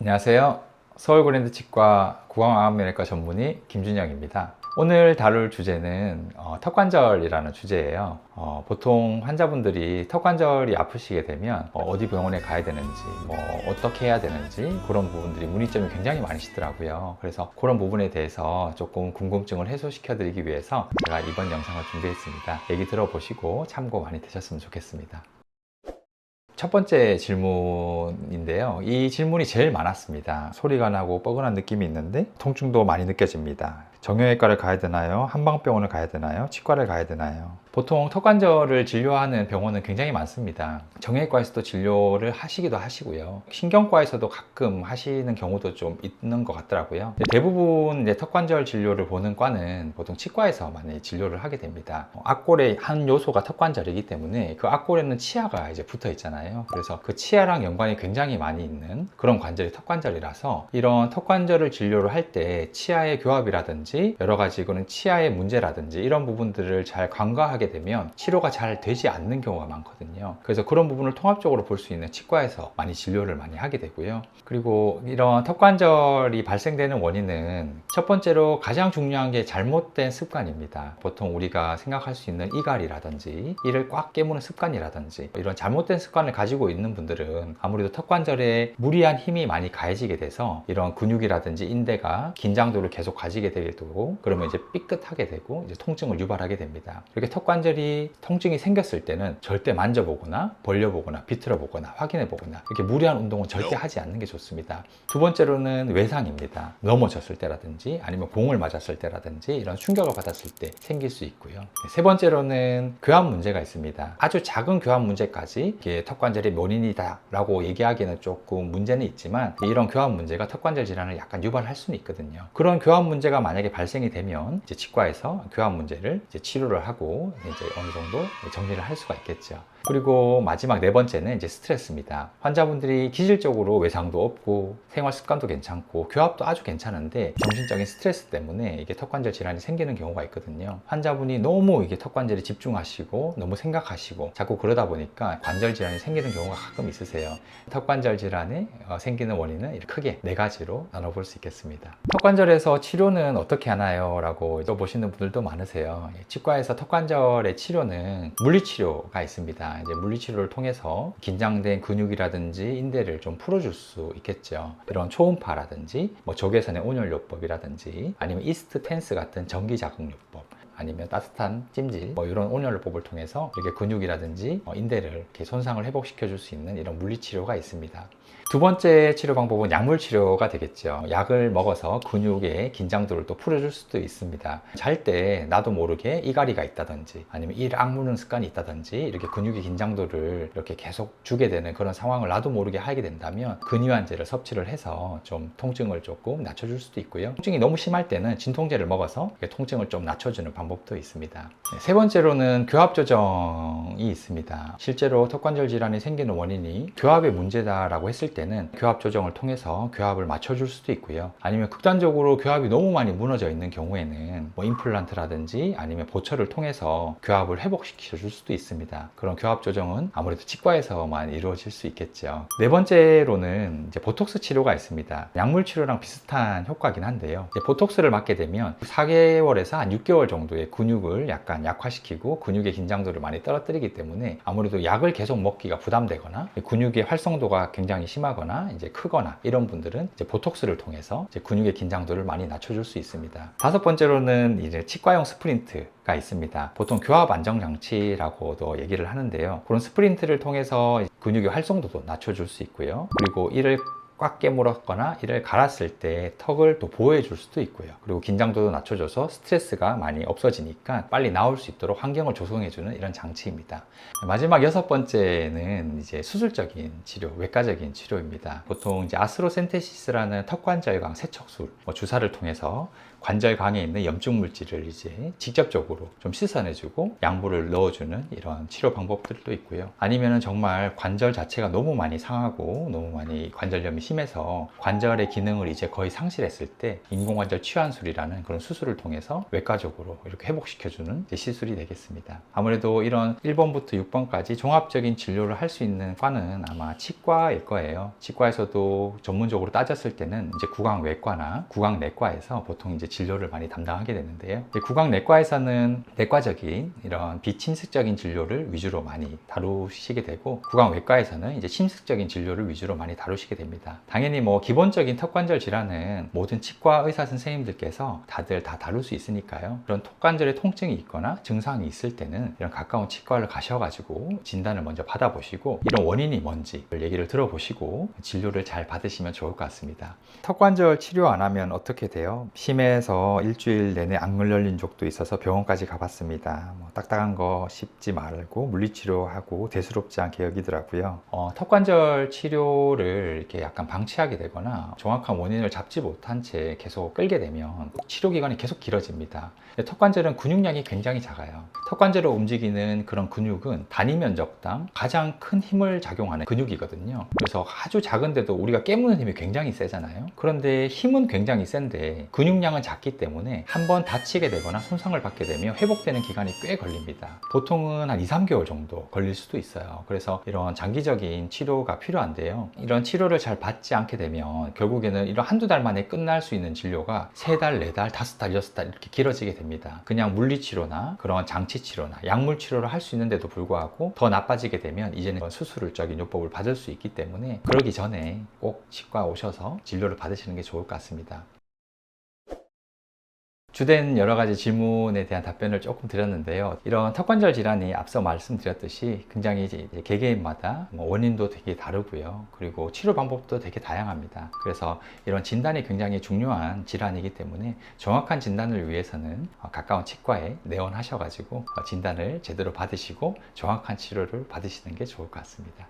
안녕하세요. 서울그랜드 치과 구강암면외과 전문의 김준영입니다. 오늘 다룰 주제는 턱관절이라는 주제예요. 보통 환자분들이 턱관절이 아프시게 되면 어디 병원에 가야 되는지, 어떻게 해야 되는지 그런 부분들이 문의점이 굉장히 많으시더라고요. 그래서 그런 부분에 대해서 조금 궁금증을 해소시켜 드리기 위해서 제가 이번 영상을 준비했습니다. 얘기 들어보시고 참고 많이 되셨으면 좋겠습니다. 첫 번째 질문인데요. 이 질문이 제일 많았습니다. 소리가 나고 뻐근한 느낌이 있는데 통증도 많이 느껴집니다. 정형외과를 가야 되나요? 한방병원을 가야 되나요? 치과를 가야 되나요? 보통 턱관절을 진료하는 병원은 굉장히 많습니다. 정형외과에서도 진료를 하시기도 하시고요. 신경과에서도 가끔 하시는 경우도 좀 있는 것 같더라고요. 대부분 이제 턱관절 진료를 보는 과는 보통 치과에서 많이 진료를 하게 됩니다. 악골의 한 요소가 턱관절이기 때문에 그 악골에는 치아가 이제 붙어 있잖아요. 그래서 그 치아랑 연관이 굉장히 많이 있는 그런 관절이 턱관절이라서 이런 턱관절을 진료를 할 때 치아의 교합이라든지 여러 가지 이거는 치아의 문제라든지 이런 부분들을 잘 간과하게 되면 치료가 잘 되지 않는 경우가 많거든요. 그래서 그런 부분을 통합적으로 볼 수 있는 치과에서 많이 진료를 많이 하게 되고요. 그리고 이런 턱관절이 발생되는 원인은 첫 번째로 가장 중요한 게 잘못된 습관입니다. 보통 우리가 생각할 수 있는 이갈이라든지 이를 꽉 깨무는 습관이라든지 이런 잘못된 습관을 가지고 있는 분들은 아무래도 턱관절에 무리한 힘이 많이 가해지게 돼서 이런 근육이라든지 인대가 긴장도를 계속 가지게 되게 되고 그러면 이제 삐끗하게 되고 이제 통증을 유발하게 됩니다. 이렇게 턱관절이 통증이 생겼을 때는 절대 만져보거나 벌려보거나 비틀어보거나 확인해보거나 이렇게 무리한 운동은 절대 하지 않는 게 좋습니다. 두 번째로는 외상입니다. 넘어졌을 때라든지 아니면 공을 맞았을 때라든지 이런 충격을 받았을 때 생길 수 있고요. 세 번째로는 교합 문제가 있습니다. 아주 작은 교합 문제까지 이게 턱관절의 원인이다 라고 얘기하기에는 조금 문제는 있지만 이런 교합 문제가 턱관절 질환을 약간 유발할 수는 있거든요. 그런 교합 문제가 만약에 발생이 되면 이제 치과에서 교합 문제를 이제 치료를 하고 이제 어느 정도 정리를 할 수가 있겠죠. 그리고 마지막 네 번째는 이제 스트레스입니다. 환자분들이 기질적으로 외상도 없고 생활 습관도 괜찮고 교합도 아주 괜찮은데 정신적인 스트레스 때문에 이게 턱관절 질환이 생기는 경우가 있거든요. 환자분이 너무 이게 턱관절에 집중하시고 너무 생각하시고 자꾸 그러다 보니까 관절 질환이 생기는 경우가 가끔 있으세요. 턱관절 질환이 생기는 원인은 이렇게 크게 네 가지로 나눠볼 수 있겠습니다. 턱관절에서 치료는 어떻게 하나요? 라고 여쭤보시는 분들도 많으세요. 치과에서 턱관절의 치료는 물리치료가 있습니다. 이제 물리치료를 통해서 긴장된 근육이라든지 인대를 좀 풀어줄 수 있겠죠. 이런 초음파라든지 적외선의 온열요법이라든지 아니면 이스트 텐스 같은 전기자극요법 아니면 따뜻한 찜질 이런 온열요법을 통해서 이렇게 근육이라든지 인대를 이렇게 손상을 회복시켜 줄 수 있는 이런 물리치료가 있습니다. 두 번째 치료 방법은 약물 치료가 되겠죠. 약을 먹어서 근육의 긴장도를 또 풀어줄 수도 있습니다. 잘 때 나도 모르게 이갈이가 있다든지 아니면 이를 악무는 습관이 있다든지 이렇게 근육의 긴장도를 이렇게 계속 주게 되는 그런 상황을 나도 모르게 하게 된다면 근유한제를 섭취를 해서 좀 통증을 조금 낮춰줄 수도 있고요. 통증이 너무 심할 때는 진통제를 먹어서 통증을 좀 낮춰주는 방법도 있습니다. 세 번째로는 교합 조정이 있습니다. 실제로 턱관절 질환이 생기는 원인이 교합의 문제다라고 했을 때는 교합 조정을 통해서 교합을 맞춰줄 수도 있고요. 아니면 극단적으로 교합이 너무 많이 무너져 있는 경우에는 임플란트라든지 아니면 보철을 통해서 교합을 회복시켜 줄 수도 있습니다. 그런 교합 조정은 아무래도 치과에서만 이루어질 수 있겠죠. 네 번째로는 이제 보톡스 치료가 있습니다. 약물 치료랑 비슷한 효과긴 한데요. 이제 보톡스를 맞게 되면 4개월에서 한 6개월 정도의 근육을 약간 약화시키고 근육의 긴장도를 많이 떨어뜨리기 때문에 아무래도 약을 계속 먹기가 부담되거나 근육의 활성도가 굉장히 심하거나 이제 크거나 이런 분들은 이제 보톡스를 통해서 이제 근육의 긴장도를 많이 낮춰줄 수 있습니다. 다섯 번째로는 이제 치과용 스프린트가 있습니다. 보통 교합 안정 장치라고도 얘기를 하는데요. 그런 스프린트를 통해서 근육의 활성도도 낮춰줄 수 있고요. 그리고 이를 꽉 깨물었거나 이를 갈았을 때 턱을 또 보호해 줄 수도 있고요. 그리고 긴장도도 낮춰줘서 스트레스가 많이 없어지니까 빨리 나올 수 있도록 환경을 조성해 주는 이런 장치입니다. 마지막 여섯 번째는 이제 수술적인 치료, 외과적인 치료입니다. 보통 이제 아스로센테시스라는 턱관절강 세척술 주사를 통해서 관절강에 있는 염증 물질을 이제 직접적으로 좀 씻어내주고 양부를 넣어주는 이런 치료 방법들도 있고요. 아니면은 정말 관절 자체가 너무 많이 상하고 너무 많이 관절염이 심해서 관절의 기능을 이제 거의 상실했을 때 인공관절 치환술이라는 그런 수술을 통해서 외과적으로 이렇게 회복시켜주는 시술이 되겠습니다. 아무래도 이런 1번부터 6번까지 종합적인 진료를 할 수 있는 과는 아마 치과일 거예요. 치과에서도 전문적으로 따졌을 때는 이제 구강외과나 구강내과에서 보통 이제 진료를 많이 담당하게 되는데요. 구강내과에서는 내과적인 이런 비침습적인 진료를 위주로 많이 다루시게 되고, 구강외과에서는 이제 침습적인 진료를 위주로 많이 다루시게 됩니다. 당연히 뭐 기본적인 턱관절 질환은 모든 치과 의사 선생님들께서 다들 다 다룰 수 있으니까요. 그런 턱관절에 통증이 있거나 증상이 있을 때는 이런 가까운 치과를 가셔가지고 진단을 먼저 받아보시고, 이런 원인이 뭔지 얘기를 들어보시고 진료를 잘 받으시면 좋을 것 같습니다. 턱관절 치료 안 하면 어떻게 돼요? 심해서 일주일 내내 악물 열린 적도 있어서 병원까지 가봤습니다. 뭐 딱딱한 거 씹지 말고 물리치료하고 대수롭지 않게 여기더라고요. 턱관절 치료를 이렇게 약간 방치하게 되거나 정확한 원인을 잡지 못한 채 계속 끌게 되면 치료 기간이 계속 길어집니다. 턱관절은 근육량이 굉장히 작아요. 턱관절을 움직이는 그런 근육은 단위 면적당 가장 큰 힘을 작용하는 근육이거든요. 그래서 아주 작은데도 우리가 깨무는 힘이 굉장히 세잖아요. 그런데 힘은 굉장히 센데 근육량은 작기 때문에 한번 다치게 되거나 손상을 받게 되면 회복되는 기간이 꽤 걸립니다. 보통은 한 2, 3개월 정도 걸릴 수도 있어요. 그래서 이런 장기적인 치료가 필요한데요. 이런 치료를 잘 받지 않게 되면 결국에는 이런 한두 달 만에 끝날 수 있는 진료가 3달, 4달, 5달, 6달 이렇게 길어지게 됩니다. 그냥 물리치료나 그런 장치치료나 약물치료를 할 수 있는데도 불구하고 더 나빠지게 되면 이제는 수술적인 요법을 받을 수 있기 때문에 그러기 전에 꼭 치과 오셔서 진료를 받으시는 게 좋을 것 같습니다. 주된 여러 가지 질문에 대한 답변을 조금 드렸는데요. 이런 턱관절 질환이 앞서 말씀드렸듯이 굉장히 이제 개개인마다 원인도 되게 다르고요. 그리고 치료 방법도 되게 다양합니다. 그래서 이런 진단이 굉장히 중요한 질환이기 때문에 정확한 진단을 위해서는 가까운 치과에 내원하셔가지고 진단을 제대로 받으시고 정확한 치료를 받으시는 게 좋을 것 같습니다.